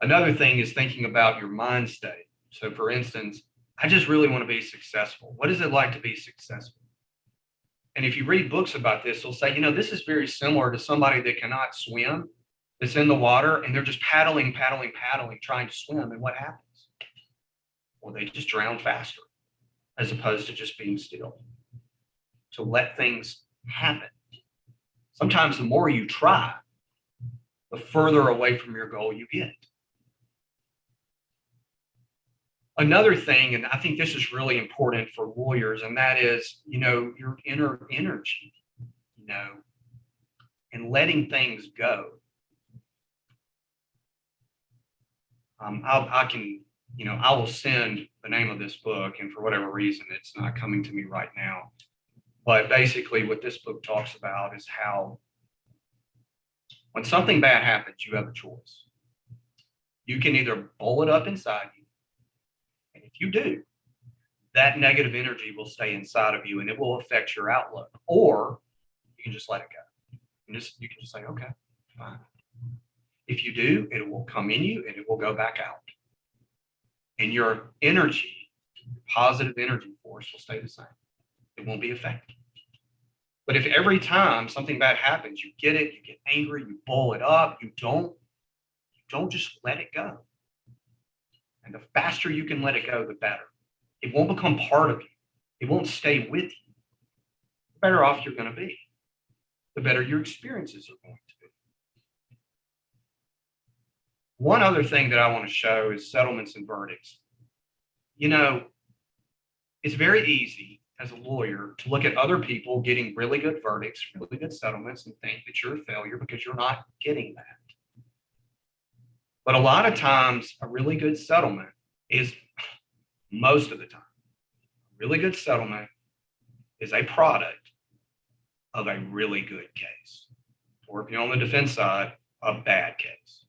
Another thing is thinking about your mind state. So, for instance, I just really want to be successful. What is it like to be successful? And if you read books about this, they'll say, this is very similar to somebody that cannot swim, that's in the water, and they're just paddling, paddling, paddling, trying to swim. And what happens? Well, they just drown faster as opposed to just being still. To let things happen. Sometimes the more you try, the further away from your goal you get. Another thing, and I think this is really important for lawyers, and that is, your inner energy, and letting things go. I will send the name of this book, and for whatever reason, it's not coming to me right now. But basically what this book talks about is how when something bad happens, you have a choice. You can either bowl it up inside you, and if you do, that negative energy will stay inside of you and it will affect your outlook. Or you can just let it go. You can just say, okay, fine. If you do, it will come in you and it will go back out. And your energy, positive energy force will stay the same. It won't be affected. But if every time something bad happens, you get it, you get angry, you bowl it up, you don't just let it go. And the faster you can let it go, the better. It won't become part of you. It won't stay with you. The better off you're going to be. The better your experiences are going to be. One other thing that I want to show is settlements and verdicts. It's very easy as a lawyer to look at other people getting really good verdicts, really good settlements, and think that you're a failure because you're not getting that. But a lot of times, a really good settlement is, most of the time, a really good settlement is a product of a really good case. Or if you're on the defense side, a bad case.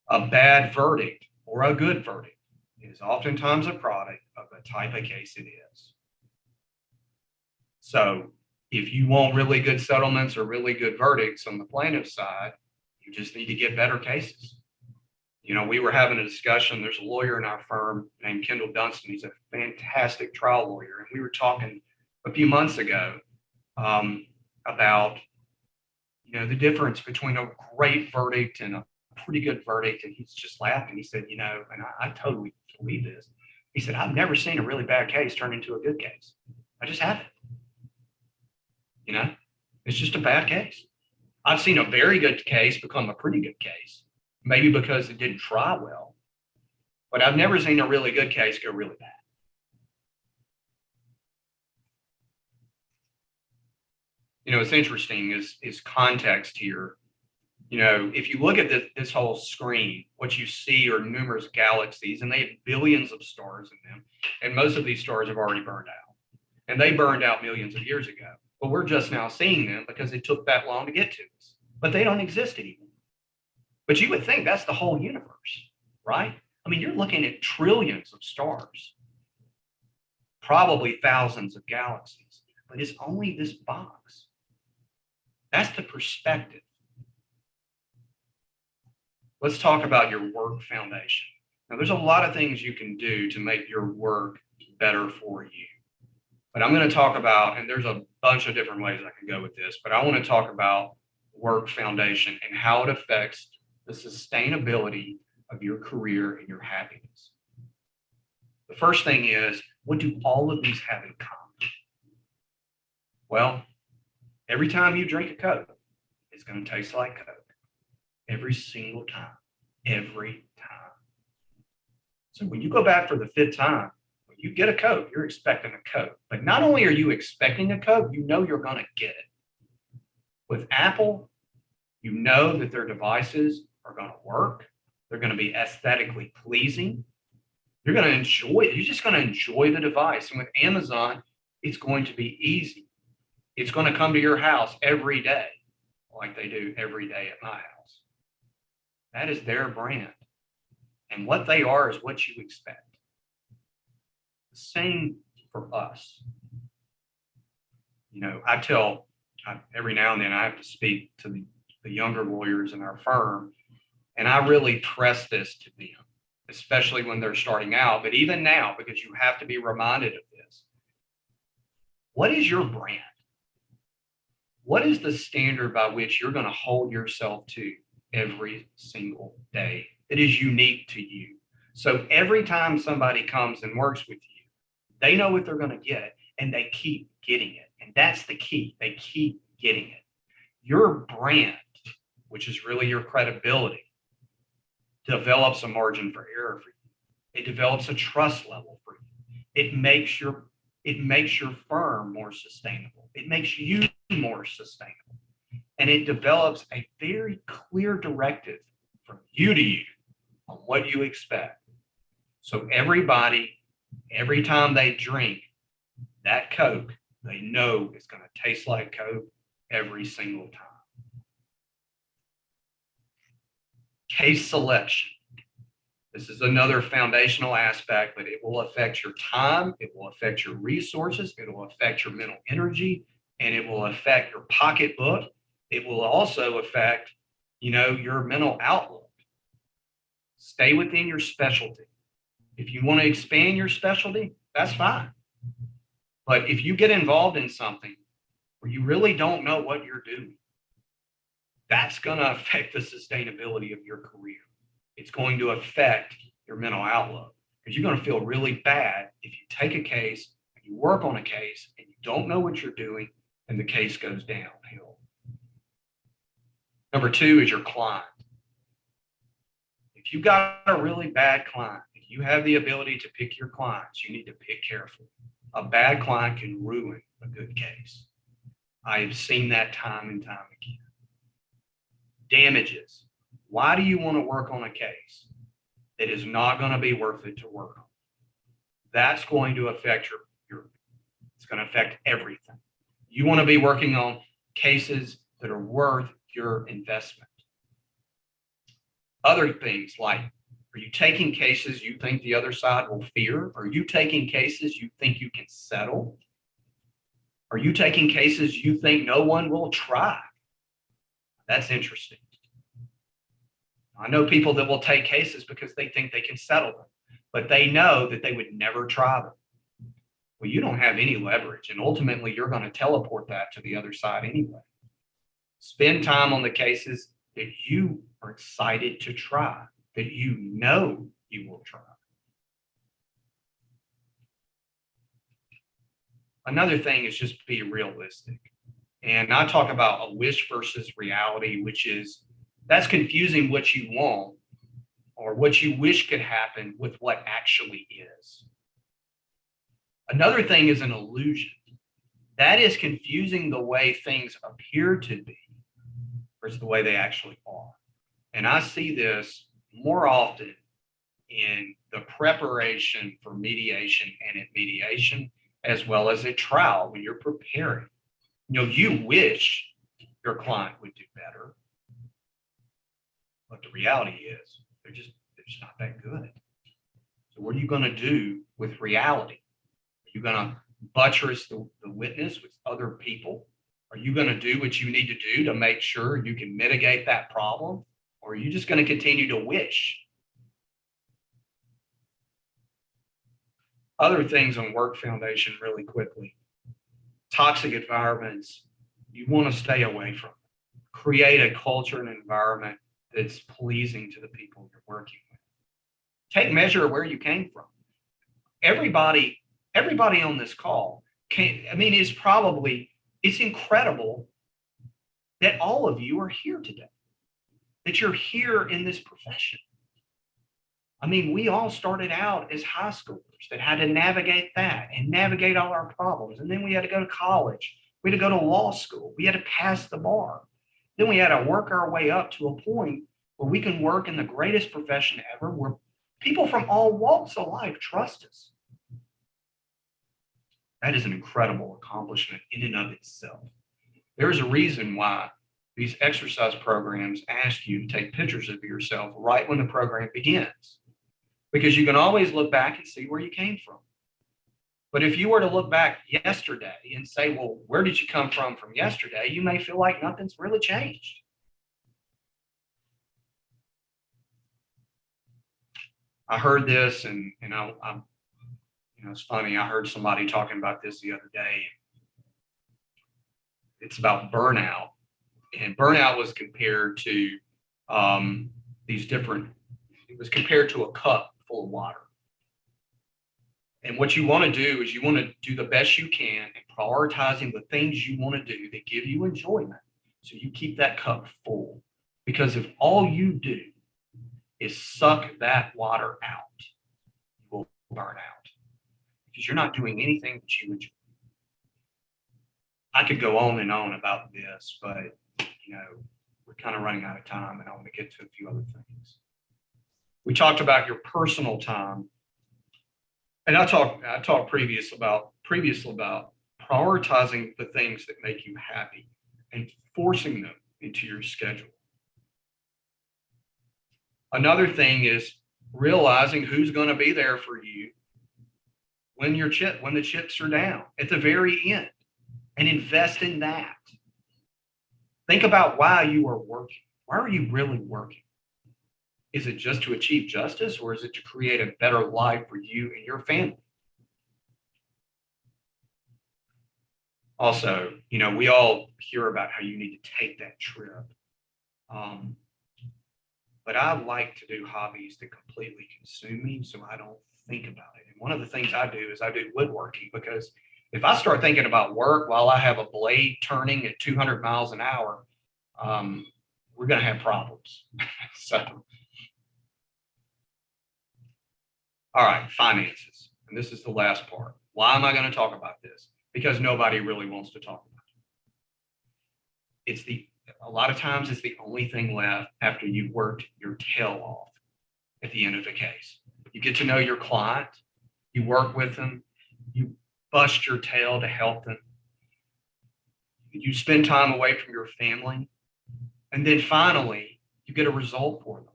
A bad verdict or a good verdict is oftentimes a product of the type of case it is. So if you want really good settlements or really good verdicts on the plaintiff's side, you just need to get better cases. We were having a discussion. There's a lawyer in our firm named Kendall Dunstan. He's a fantastic trial lawyer. And we were talking a few months ago about, the difference between a great verdict and a pretty good verdict. And he's just laughing. He said, and I totally believe this. He said, I've never seen a really bad case turn into a good case. I just haven't. It's just a bad case. I've seen a very good case become a pretty good case, maybe because it didn't try well. But I've never seen a really good case go really bad. It's interesting is context here. If you look at this whole screen, what you see are numerous galaxies, and they have billions of stars in them. And most of these stars have already burned out. And they burned out millions of years ago. But we're just now seeing them because it took that long to get to us. But they don't exist anymore. But you would think that's the whole universe, right? I mean, you're looking at trillions of stars. probably thousands of galaxies, but it's only this box. That's the perspective. Let's talk about your work foundation. Now, there's a lot of things you can do to make your work better for you. But I'm going to talk about, and there's a bunch of different ways I can go with this, but I want to talk about work foundation and how it affects the sustainability of your career and your happiness. The first thing is, what do all of these have in common? Well, every time you drink a Coke, it's going to taste like Coke. Every single time. Every time. So when you go back for the fifth time, when you get a Coke, you're expecting a Coke. But not only are you expecting a Coke, you know you're going to get it. With Apple, you know that their devices are going to work. They're going to be aesthetically pleasing. You're going to enjoy it. You're just going to enjoy the device. And with Amazon, it's going to be easy. It's going to come to your house every day, like they do every day at my house. That is their brand. And what they are is what you expect. The same for us. You know, every now and then I have to speak to the younger lawyers in our firm, and I really press this to them, especially when they're starting out, but even now, because you have to be reminded of this. What is your brand? What is the standard by which you're going to hold yourself to every single day that is unique to you? So every time somebody comes and works with you, they know what they're going to get and they keep getting it. And that's the key. They keep getting it. Your brand, which is really your credibility, develops a margin for error for you. It develops a trust level for you. It makes your firm more sustainable. It makes you more sustainable. And it develops a very clear directive from you to you on what you expect. So everybody, every time they drink that Coke, they know it's going to taste like Coke every single time. Case selection. This is another foundational aspect, but it will affect your time, it will affect your resources, it will affect your mental energy, and it will affect your pocketbook. It will also affect, your mental outlook. Stay within your specialty. If you want to expand your specialty, that's fine. But if you get involved in something where you really don't know what you're doing, that's going to affect the sustainability of your career. It's going to affect your mental outlook because you're going to feel really bad if you take a case and you work on a case and you don't know what you're doing and the case goes downhill. Number two is your client. If you've got a really bad client, if you have the ability to pick your clients, you need to pick carefully. A bad client can ruin a good case. I have seen that time and time again. Damages. Why do you want to work on a case that is not going to be worth it to work on? That's going to affect it's going to affect everything. You want to be working on cases that are worth your investment. Other things like, are you taking cases you think the other side will fear? Are you taking cases you think you can settle? Are you taking cases you think no one will try? That's interesting. I know people that will take cases because they think they can settle them, but they know that they would never try them. Well, you don't have any leverage, and ultimately you're going to teleport that to the other side anyway. Spend time on the cases that you are excited to try, that you know you will try. Another thing is just be realistic. And I talk about a wish versus reality, which is that's confusing what you want or what you wish could happen with what actually is. Another thing is an illusion. That is confusing the way things appear to be versus the way they actually are. And I see this more often in the preparation for mediation and at mediation, as well as at trial when you're preparing. You wish your client would do better, but the reality is they're just not that good. So what are you going to do with reality? Are you going to buttress the witness with other people? Are you going to do what you need to do to make sure you can mitigate that problem? Or are you just going to continue to wish? Other things on work foundation really quickly. Toxic environments, you want to stay away from. Create a culture and environment that's pleasing to the people you're working with. Take measure of where you came from. Everybody on this call it's incredible that all of you are here today, that you're here in this profession. I mean, we all started out as high schoolers that had to navigate that and navigate all our problems. And then we had to go to college. We had to go to law school. We had to pass the bar. Then we had to work our way up to a point where we can work in the greatest profession ever, where people from all walks of life trust us. That is an incredible accomplishment in and of itself. There is a reason why these exercise programs ask you to take pictures of yourself right when the program begins, because you can always look back and see where you came from. But if you were to look back yesterday and say, well, where did you come from yesterday? You may feel like nothing's really changed. I heard this and it's funny. I heard somebody talking about this the other day. It's about burnout, and burnout was compared to it was compared to a cup full of water. And what you want to do is you want to do the best you can in prioritizing the things you want to do that give you enjoyment. So you keep that cup full, because if all you do is suck that water out, you will burn out, because you're not doing anything that you enjoy. I could go on and on about this, but we're kind of running out of time, and I want to get to a few other things. We talked about your personal time, and I talked previously about prioritizing the things that make you happy and forcing them into your schedule. Another thing is realizing who's going to be there for you when the chips are down at the very end, and invest in that. Think about why you are working. Why are you really working? Is it just to achieve justice, or is it to create a better life for you and your family? Also, we all hear about how you need to take that trip. But I like to do hobbies that completely consume me, so I don't think about it. And one of the things I do is I do woodworking, because if I start thinking about work while I have a blade turning at 200 miles an hour, we're going to have problems. All right, finances. And this is the last part. Why am I going to talk about this? Because nobody really wants to talk about it. A lot of times it's the only thing left after you've worked your tail off at the end of the case. You get to know your client, you work with them, you bust your tail to help them. You spend time away from your family, and then finally you get a result for them.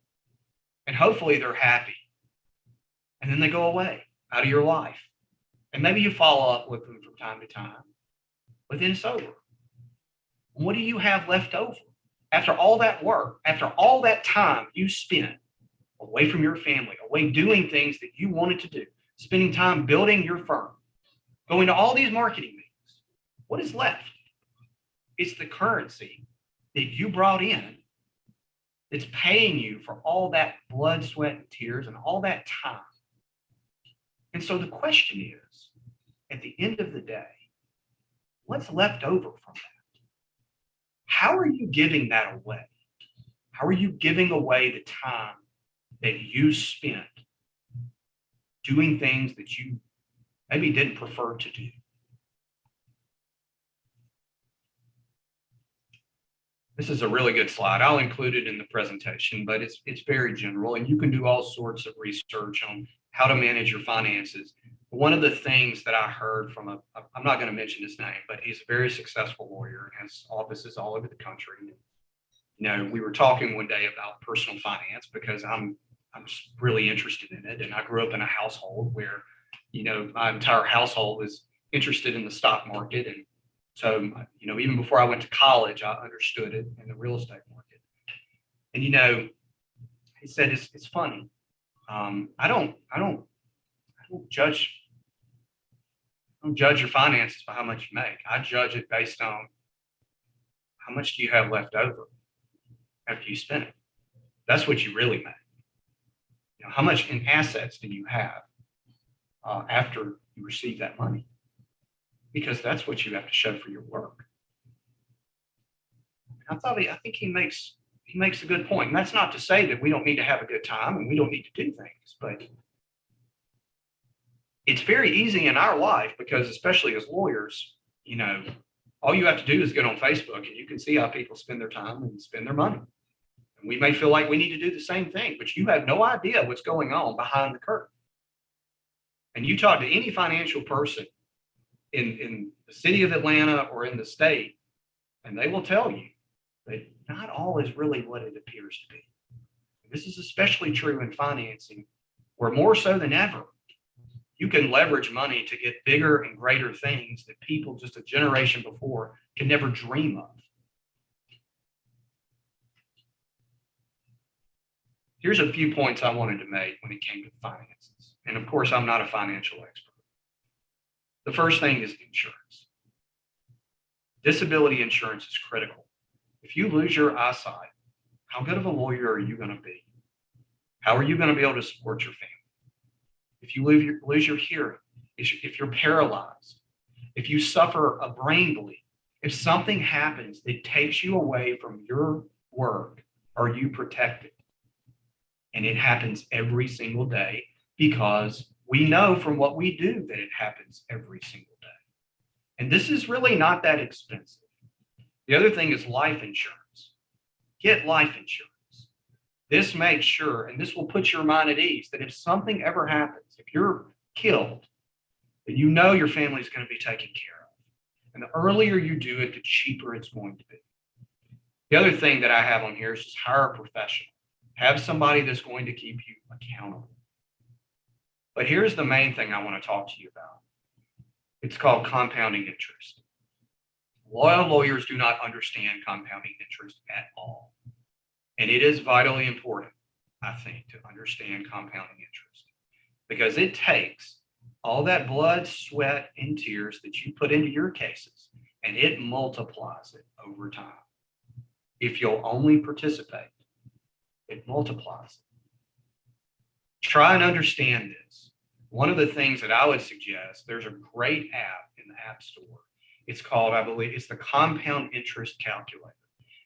And hopefully they're happy. And then they go away out of your life. And maybe you follow up with them from time to time, but then it's over. What do you have left over? After all that work, after all that time you spent away from your family, away doing things that you wanted to do, spending time building your firm, going to all these marketing meetings, what is left? It's the currency that you brought in that's paying you for all that blood, sweat, and tears and all that time. And so the question is, at the end of the day, what's left over from that? How are you giving that away? How are you giving away the time that you spent doing things that you maybe didn't prefer to do? This is a really good slide. I'll include it in the presentation, but it's very general, and you can do all sorts of research on how to manage your finances. One of the things that I heard from I'm not going to mention his name, but he's a very successful lawyer and has offices all over the country. We were talking one day about personal finance because I'm just really interested in it. And I grew up in a household where my entire household is interested in the stock market. And so, even before I went to college, I understood it in the real estate market. And, he said, it's funny. I don't judge your finances by how much you make. I judge it based on how much do you have left over after you spend it. That's what you really make. How much in assets do you have after you receive that money? Because that's what you have to show for your work. I think he makes a good point. And that's not to say that we don't need to have a good time and we don't need to do things, but it's very easy in our life because, especially as lawyers, all you have to do is get on Facebook and you can see how people spend their time and spend their money. And we may feel like we need to do the same thing, but you have no idea what's going on behind the curtain. And you talk to any financial person in the city of Atlanta or in the state, and they will tell you that not all is really what it appears to be. This is especially true in financing, where more so than ever, you can leverage money to get bigger and greater things that people just a generation before can never dream of. Here's a few points I wanted to make when it came to finances. And of course, I'm not a financial expert. The first thing is insurance. Disability insurance is critical. If you lose your eyesight, how good of a lawyer are you going to be? How are you going to be able to support your family? If you lose your hearing, if you're paralyzed, if you suffer a brain bleed, if something happens that takes you away from your work, are you protected? And it happens every single day because we know from what we do that it happens every single day. And this is really not that expensive. The other thing is life insurance. Get life insurance. This makes sure, and this will put your mind at ease, that if something ever happens, if you're killed, that you know your family is going to be taken care of. And the earlier you do it, the cheaper it's going to be. The other thing that I have on here is just hire a professional. Have somebody that's going to keep you accountable. But here's the main thing I want to talk to you about. It's called compounding interest. A lot of lawyers do not understand compounding interest at all. And it is vitally important, I think, to understand compounding interest because it takes all that blood, sweat, and tears that you put into your cases and it multiplies it over time. If you'll only participate, it multiplies it. Try and understand this. One of the things that I would suggest, there's a great app in the App Store. It's called, I believe, it's the Compound Interest Calculator.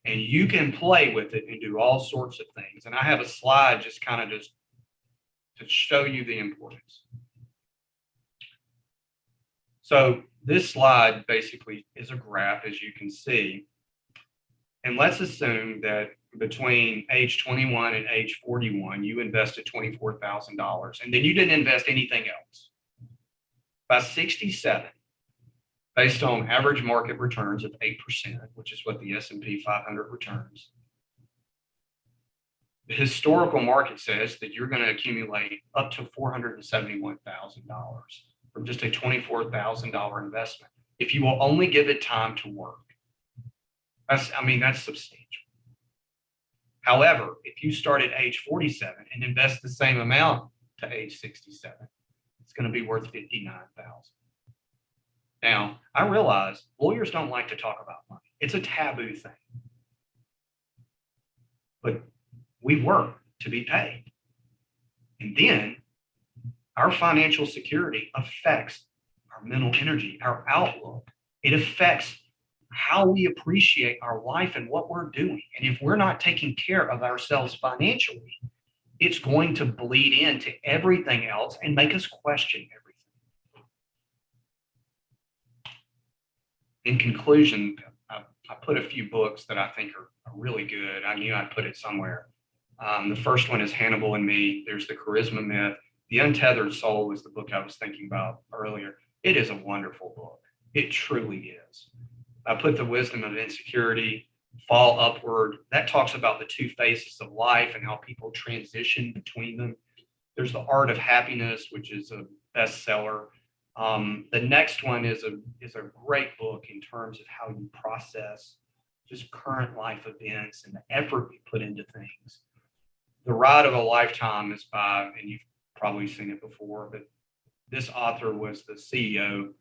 And you can play with it and do all sorts of things. And I have a slide just to show you the importance. So this slide basically is a graph, as you can see. And let's assume that between age 21 and age 41, you invested $24,000, and then you didn't invest anything else. By 67, based on average market returns of 8%, which is what the S&P 500 returns, the historical market says that you're going to accumulate up to $471,000 from just a $24,000 investment if you will only give it time to work. That's substantial. However, if you start at age 47 and invest the same amount to age 67, it's going to be worth $59,000. Now, I realize lawyers don't like to talk about money. It's a taboo thing. But we work to be paid. And then our financial security affects our mental energy, our outlook. It affects how we appreciate our life and what we're doing. And if we're not taking care of ourselves financially, it's going to bleed into everything else and make us question everything. In conclusion, I put a few books that I think are really good. I knew I'd put it somewhere. The first one is Hannibal and Me. There's The Charisma Myth. The Untethered Soul is the book I was thinking about earlier. It is a wonderful book. It truly is. I put The Wisdom of Insecurity, Fall Upward. That talks about the two phases of life and how people transition between them. There's The Art of Happiness, which is bestseller. The next one is a great book in terms of how you process just current life events and the effort you put into things. The Ride of a Lifetime is by, and you've probably seen it before, but this author was the CEO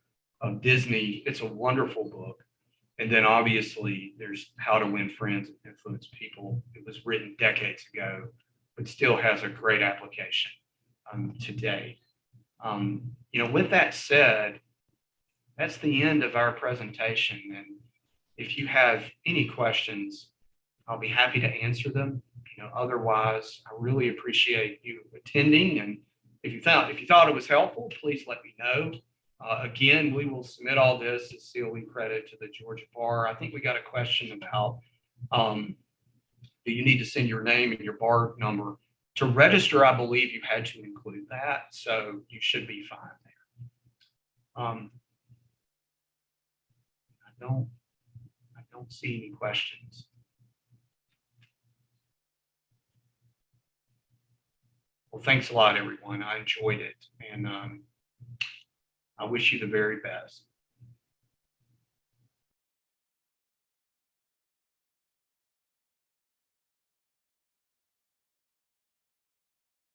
of Disney. It's a wonderful book. And then obviously there's How to Win Friends and Influence People. It was written decades ago, but still has a great application today. With that said, that's the end of our presentation. And if you have any questions, I'll be happy to answer them. Otherwise, I really appreciate you attending. And if you thought it was helpful, please let me know. Again, we will submit all this as COE credit to the Georgia Bar. I think we got a question about do you need to send your name and your bar number to register? I believe you had to include that, so you should be fine there. I don't see any questions. Well, thanks a lot, everyone. I enjoyed it, and I wish you the very best.